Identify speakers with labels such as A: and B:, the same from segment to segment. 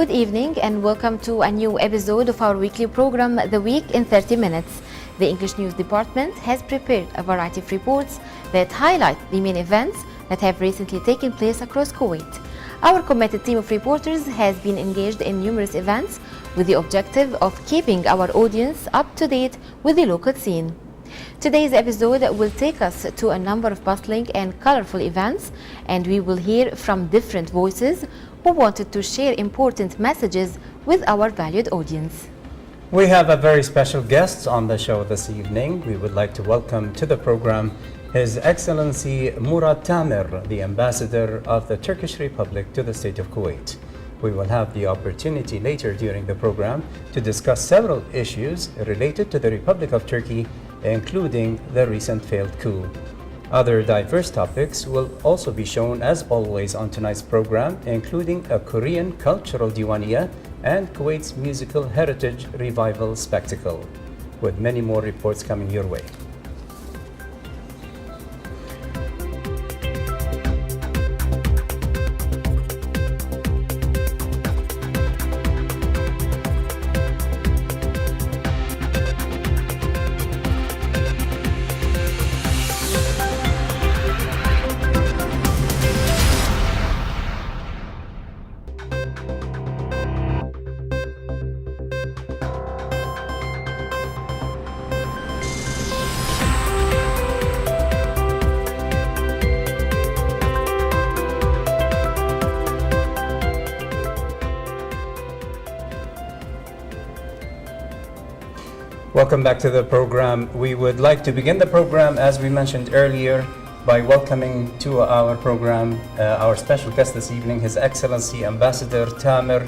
A: Good evening and welcome to a new episode of our weekly program, The Week in 30 Minutes. The English News Department has prepared a variety of reports that highlight the main events that have recently taken place across Kuwait. Our committed team of reporters has been engaged in numerous events with the objective of keeping our audience up to date with the local scene. Today's episode will take us to a number of bustling and colorful events, and we will hear from different voices who wanted to share important messages with our valued audience.
B: We have a very special guest on the show this evening. We would like to welcome to the program His Excellency Murat Tamer, the Ambassador of the Turkish Republic to the State of Kuwait. We will have the opportunity later during the program to discuss several issues related to the Republic of Turkey, including the recent failed coup. Other diverse topics will also be shown as always on tonight's program, including a Korean cultural diwaniyah and Kuwait's musical heritage revival spectacle, with many more reports coming your way. Welcome back to the program. We would like to begin the program, as we mentioned earlier, by welcoming to our program our special guest this evening, His Excellency Ambassador Tamer,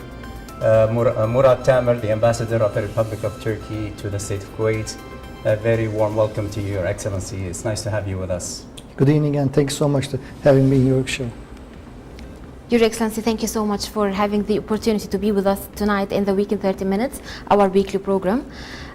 B: Murat Tamer, the Ambassador of the Republic of Turkey to the State of Kuwait. A very warm welcome to you, Your Excellency. It's nice to have you with us.
C: Good evening, and thanks so much for having me in your show.
A: Your Excellency, thank you so much for having the opportunity to be with us tonight in The Week in 30 Minutes, our weekly program.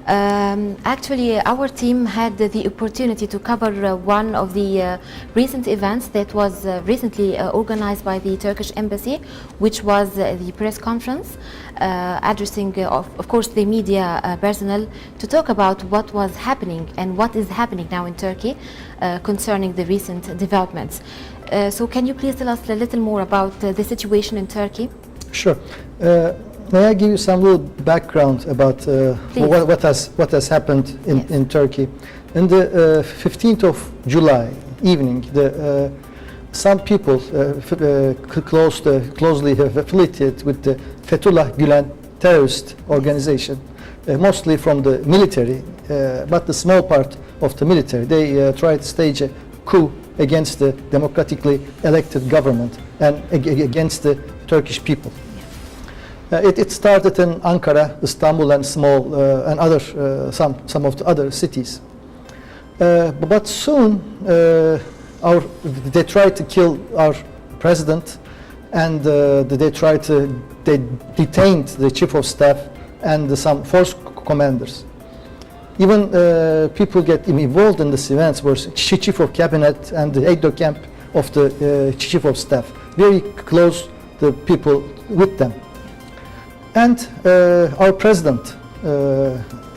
A: Actually, our team had the opportunity to cover one of the recent events that was recently organized by the Turkish Embassy, which was the press conference addressing, of course, the media personnel to talk about what was happening and what is happening now in Turkey concerning the recent developments. So can you please tell us a little more about the situation in Turkey?
C: Sure. May I give you some little background about what has happened in Turkey? In the 15th of July evening, some people closely affiliated with the Fethullah Gülen terrorist organization, mostly from the military, but the small part of the military, they tried to stage a coup against the democratically elected government and against the Turkish people. It started in Ankara, Istanbul, and some of the other cities. But soon they tried to kill our president, and they detained the chief of staff and some force commanders. Even people get involved in these events were chief of cabinet and the aide-de-camp of the chief of staff, very close the people with them. And our president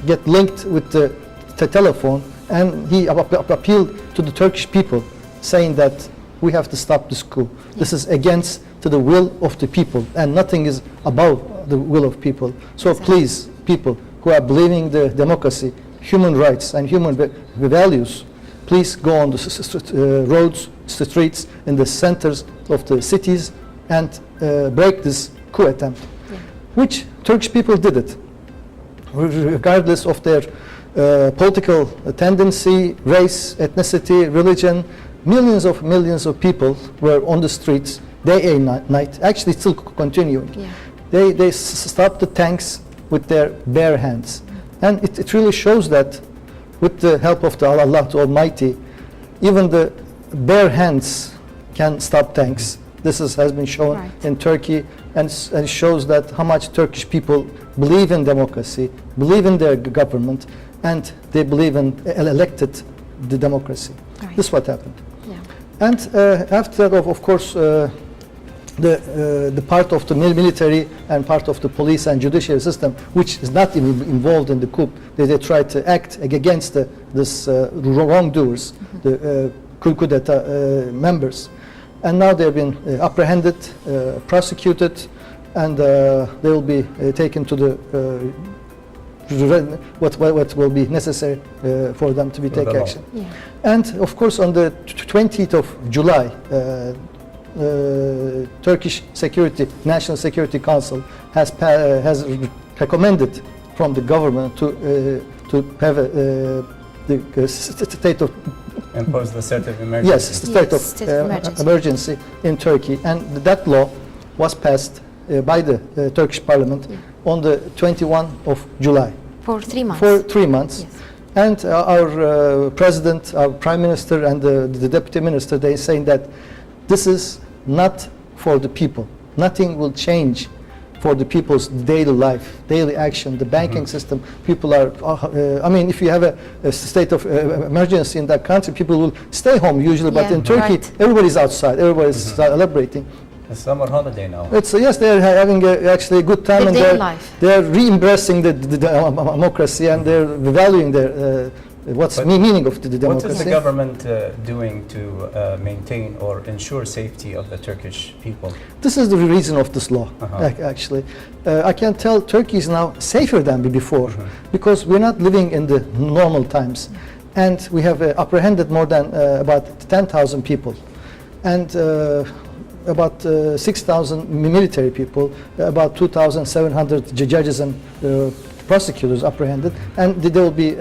C: get linked with the telephone, and he appealed to the Turkish people, saying that we have to stop this coup. This is against to the will of the people, and nothing is above the will of people. So please, people who are believing the democracy, human rights, and human values, please go on the roads, streets, in the centers of the cities, and break this coup attempt. Which Turkish people did it, regardless of their political tendency, race, ethnicity, religion. Millions of people were on the streets day and night, actually still continuing. Yeah. They stopped the tanks with their bare hands. And it really shows that with the help of Allah Almighty, even the bare hands can stop tanks. This has been shown in Turkey, and shows that how much Turkish people believe in democracy, believe in their government, and they believe in elected the democracy. This is what happened. Yeah. And after that, of course, the part of the military and part of the police and judiciary system, which is not involved in the coup, they try to act against this wrongdoers, the coup d'etat members. And now they've been apprehended, prosecuted, and they will be taken to the what will be necessary for them to be take action.
A: Yeah.
C: And of course, on the 20th of July, Turkish National Security Council has recommended from the government to have the state of
B: Impose the state of emergency.
C: yes, state of
A: State of emergency.
C: emergency in Turkey, and that law was passed by the Turkish Parliament on the 21 of July
A: For 3 months.
C: for 3 months.
A: Yes.
C: And our president, our prime minister, and the deputy minister, they saying that this is not for the people. Nothing will change for the people's daily life, daily action, the banking system. People are, I mean, if you have a state of emergency in that country, people will stay home usually, but
A: Yeah,
C: in Turkey,
A: right.
C: everybody's outside, everybody's celebrating.
B: It's summer holiday now.
C: It's yes, they're having actually a good time,
A: Their
C: and
A: daily life.
C: they're re-embracing the democracy, and they're valuing their what's
B: But
C: meaning of the
B: What
C: democracy.
B: is the government doing to maintain or ensure safety of the Turkish people?
C: This is the reason of this law, actually. I can tell Turkey is now safer than before because we're not living in the normal times. And we have apprehended more than about 10,000 people. And about 6,000 military people, about 2,700 judges and prosecutors apprehended. And they will be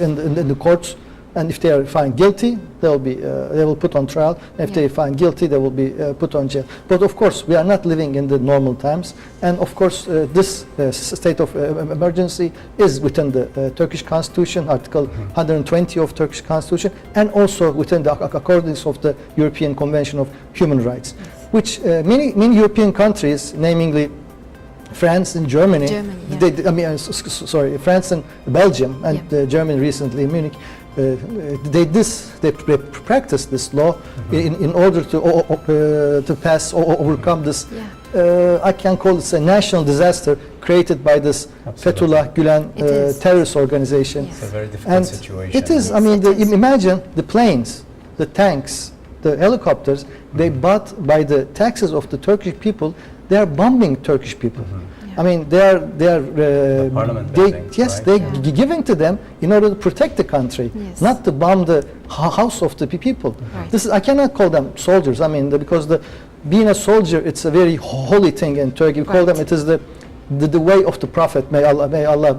C: in the courts, and if they are found guilty, they will put on trial. If they find guilty, they will be put on jail. But of course, we are not living in the normal times, and of course, this state of emergency is within the Turkish Constitution, Article 120 of Turkish Constitution, and also within the accordance of the European Convention of Human Rights, which many European countries, namely France and Germany,
A: yeah.
C: sorry, France and Belgium and Germany recently, Munich, they practice this law in order to pass or overcome this. I can call it a national disaster created by this Fethullah Gülen terrorist organization.
B: It's a very difficult
C: And
B: situation.
C: it is. I mean, imagine the planes, the tanks, the helicopters. They bought by the taxes of the Turkish people. They are bombing Turkish people. I mean, they are
B: parliament buildings,
C: yes,
B: right?
C: they're giving to them in order to protect the country, not to bomb the house of the people.
A: Right.
C: This is, I cannot call them soldiers. I mean, because being a soldier, it's a very holy thing in Turkey. We call them, it is the way of the Prophet. May Allah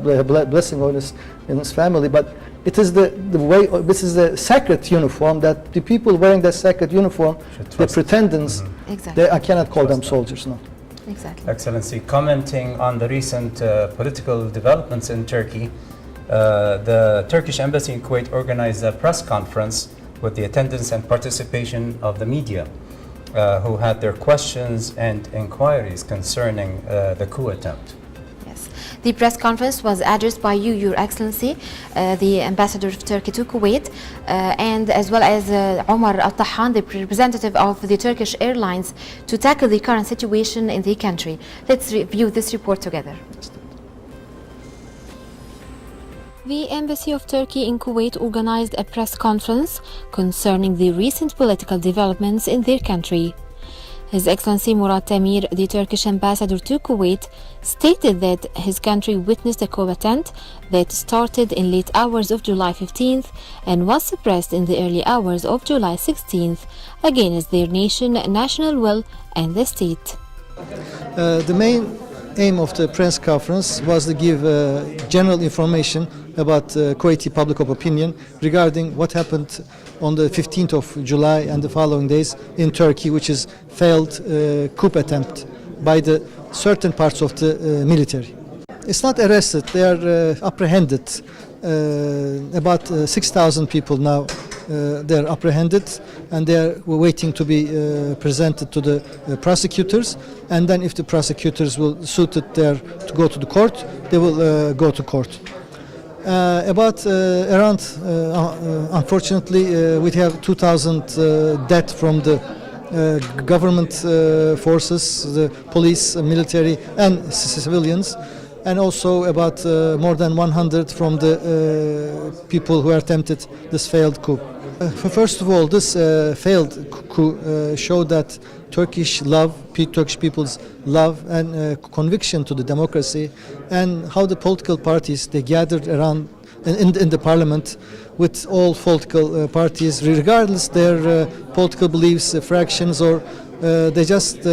C: blessing on his family. But it is the way. This is the sacred uniform that the people wearing that sacred uniform, the pretendants.
A: Exactly.
C: I cannot call them soldiers. No.
A: Exactly.
B: Excellency, commenting on the recent political developments in Turkey, the Turkish embassy in Kuwait organized a press conference with the attendance and participation of the media, who had their questions and inquiries concerning the coup attempt.
A: Yes. The press conference was addressed by you, Your Excellency, the Ambassador of Turkey to Kuwait, and as well as Omar Al-Tahan, the representative of the Turkish Airlines, to tackle the current situation in the country. Let's review this report together. The Embassy of Turkey in Kuwait organized a press conference concerning the recent political developments in their country. His Excellency Murat Tamir, the Turkish ambassador to Kuwait, stated that his country witnessed a coup attempt that started in late hours of July 15th and was suppressed in the early hours of July 16th against their national will and the state.
C: The main aim of the press conference was to give general information about Kuwaiti public opinion regarding what happened on the 15th of July and the following days in Turkey, which is failed coup attempt by the certain parts of the military. It's not arrested, they are apprehended. About 6,000 people now they're apprehended, and they are waiting to be presented to the prosecutors, and then if the prosecutors will suit it there to go to the court, they will go to court. Unfortunately, we have 2,000 death from the government forces, the police, military, and civilians, and also about more than 100 from the people who attempted this failed coup. First of all, this failed coup showed that Turkish people's love and conviction to the democracy, and how the political parties they gathered around in the parliament with all political parties, regardless their political beliefs, fractions, or they just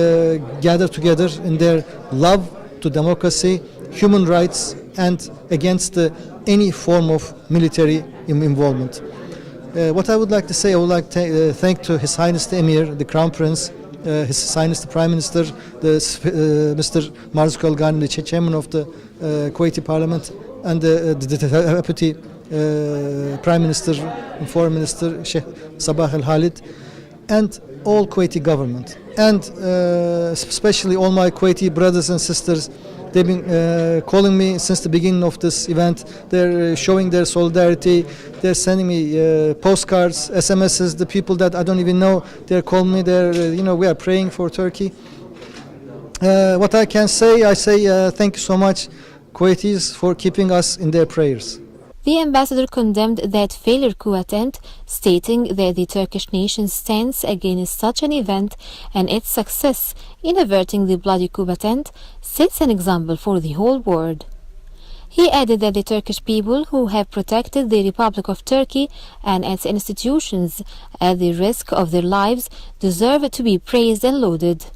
C: gather together in their love to democracy, human rights, and against any form of military involvement. What I would like to say, I would like to thank to His Highness the Emir, the Crown Prince, His Highness the Prime Minister, Mr. Marzouk Al Ghani, the chairman of the Kuwaiti Parliament, and the Deputy Prime Minister and Foreign Minister Sheikh Sabah Al Khalid, and all Kuwaiti government, and especially all my Kuwaiti brothers and sisters. They've been calling me since the beginning of this event. They're showing their solidarity. They're sending me postcards, SMSs. The people that I don't even know, they're calling me. We are praying for Turkey. What I can say, I say thank you so much, Kuwaitis, for keeping us in their prayers.
A: The ambassador condemned that failure coup attempt, stating that the Turkish nation's stance against such an event and its success in averting the bloody coup attempt sets an example for the whole world. He added that the Turkish people who have protected the Republic of Turkey and its institutions at the risk of their lives deserve to be praised and lauded.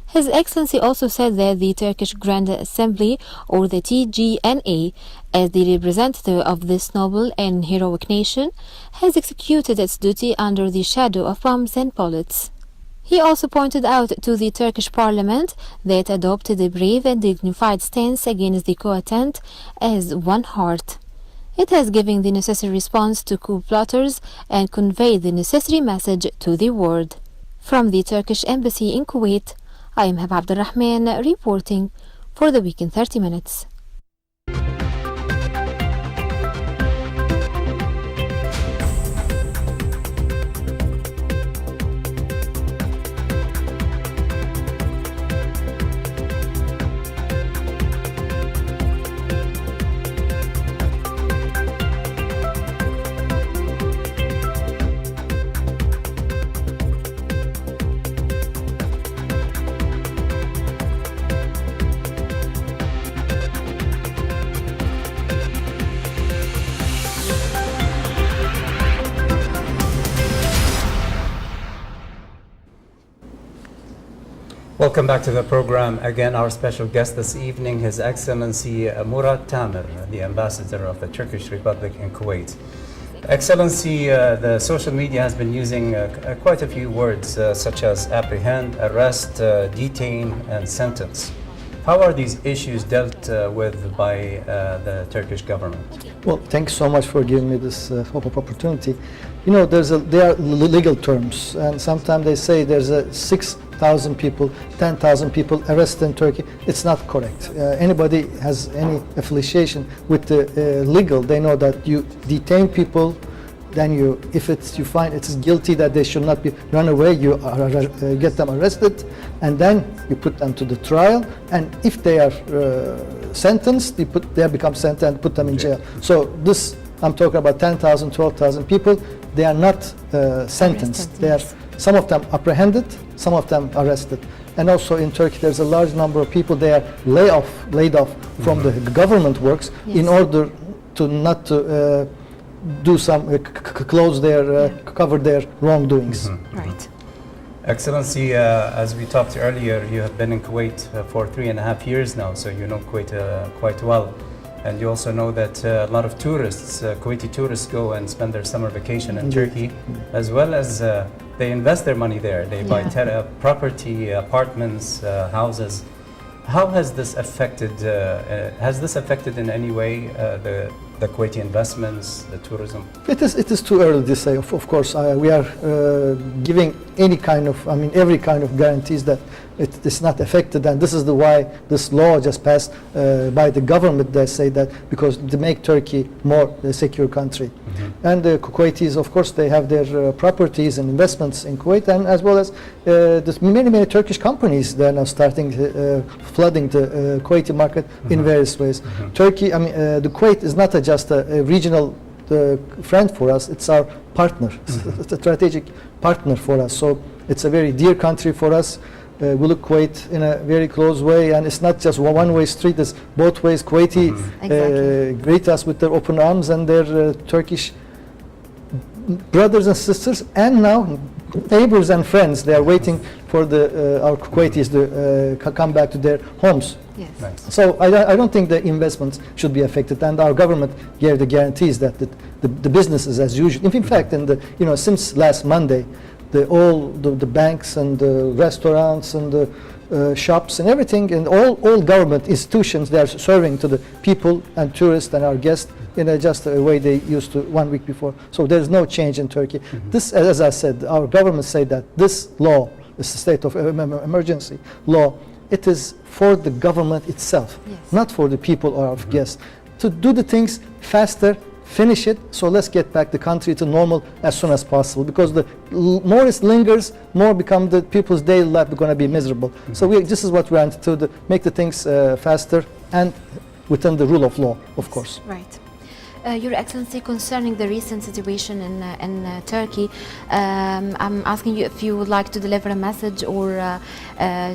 A: His Excellency also said that the Turkish Grand Assembly, or the TGNA, as the representative of this noble and heroic nation, has executed its duty under the shadow of bombs and bullets. He also pointed out to the Turkish Parliament that adopted a brave and dignified stance against the coup attempt as one heart. It has given the necessary response to coup plotters and conveyed the necessary message to the world. From the Turkish Embassy in Kuwait, I am Hab Abdulrahman reporting for the Week in 30 Minutes.
B: Welcome back to the program. Again, our special guest this evening, His Excellency Murat Tamer, the Ambassador of the Turkish Republic in Kuwait. Excellency, the social media has been using quite a few words such as apprehend, arrest, detain, and sentence. How are these issues dealt with by the Turkish government?
C: Well, thanks so much for giving me this opportunity. You know, there are legal terms, and sometimes they say there's 6,000 people, 10,000 people arrested in Turkey. It's not correct. Anybody has any affiliation with the legal, they know that you detain people, then if you find it's guilty that they should not be run away, you get them arrested, and then you put them to the trial, and if they are sentenced, they become sentenced and put them in jail. So this, I'm talking about 10,000, 12,000 people. They are not sentenced. Some of them apprehended, some of them arrested. And also in Turkey, there's a large number of people they are laid off from the government works in order to not to do some cover their wrongdoings.
A: Right.
B: Excellency, as we talked earlier, you have been in Kuwait for 3.5 years now, so you know Kuwait quite well. And you also know that a lot of tourists, Kuwaiti tourists, go and spend their summer vacation in Turkey, as well as they invest their money there. They buy property, apartments, houses. How has this affected? Has this affected in any way the Kuwaiti investments, the tourism?
C: It is too early to say. Of course, we are giving any kind of, every kind of guarantees that it is not affected, and this is why this law just passed by the government. They say that because to make Turkey more a secure country, and the Kuwaitis, of course, they have their properties and investments in Kuwait, and as well as many Turkish companies. They are now starting flooding the Kuwaiti market in various ways. Turkey, the Kuwait is not just a regional friend for us, it's our partner. It's a strategic partner for us, so it's a very dear country for us. We look Kuwait in a very close way, and it's not just one-way street, it's both ways. Kuwaiti
A: Exactly.
C: greet us with their open arms, and their Turkish brothers and sisters, and now neighbors and friends. They are waiting for our Kuwaitis to come back to their homes.
A: Yes.
B: Nice.
C: So I don't think the investments should be affected, and our government gave the guarantees that the business is as usual. In fact, since last Monday, all the banks and the restaurants and the shops and everything, and all government institutions, they are serving to the people and tourists and our guests in just a way they used to 1 week before. So there is no change in Turkey. This, as I said, our government say that this law, this state of emergency law, it is for the government itself,
A: Yes.
C: not for the people or our guests, to do the things faster, finish it. So let's get back the country to normal as soon as possible, because the more it lingers, more become the people's daily life going to be miserable. So this is what we want to do, make the things faster and within the rule of law, of course.
A: Right. Your Excellency, concerning the recent situation in Turkey, I'm asking you if you would like to deliver a message or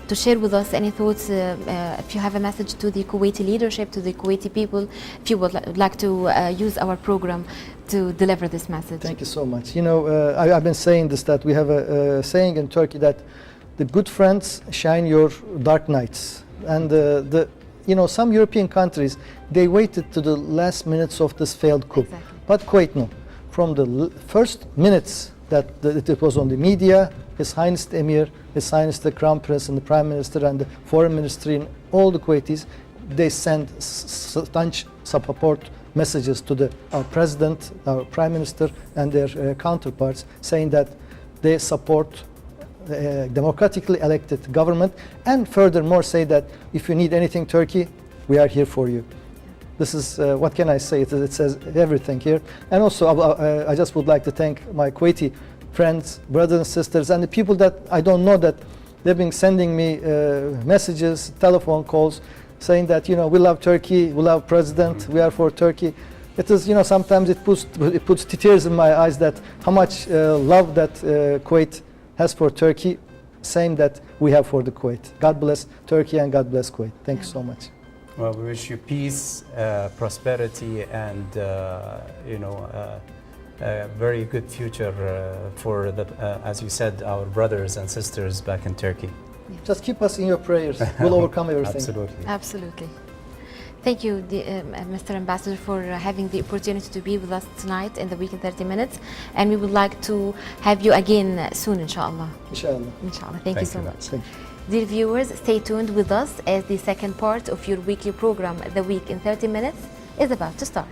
A: to share with us any thoughts, if you have a message to the Kuwaiti leadership, to the Kuwaiti people, if you would like to use our program to deliver this message.
C: Thank you so much. I've been saying this, that we have a saying in Turkey that the good friends shine your dark nights. And some European countries, they waited to the last minutes of this failed coup.
A: Exactly.
C: But Kuwait, no. From the first minutes that it was on the media, His Highness the Emir, His Highness the Crown Prince and the Prime Minister and the Foreign Ministry and all the Kuwaitis, they sent staunch support messages to our President, our Prime Minister and their counterparts, saying that they support democratically elected government, and furthermore say that if you need anything, Turkey, we are here for you. This is, what can I say, it says everything here. And also I just would like to thank my Kuwaiti friends, brothers and sisters, and the people that I don't know, that they've been sending me messages, telephone calls, saying that, we love Turkey, we love President, we are for Turkey. It is, sometimes it puts tears in my eyes that how much love that Kuwait has for Turkey, same that we have for the Kuwait. God bless Turkey and God bless Kuwait. Thank you so much.
B: Well, we wish you peace, prosperity, and a very good future for as you said, our brothers and sisters back in Turkey.
C: Just keep us in your prayers. We'll overcome everything.
B: Absolutely.
A: Absolutely. Thank you, Mr. Ambassador, for having the opportunity to be with us tonight in the Week in 30 Minutes. And we would like to have you again soon, inshallah.
C: Inshallah.
A: Inshallah. Thank you so much.
C: Thank you.
A: Dear viewers, stay tuned with us as the second part of your weekly program, The Week in 30 Minutes, is about to start.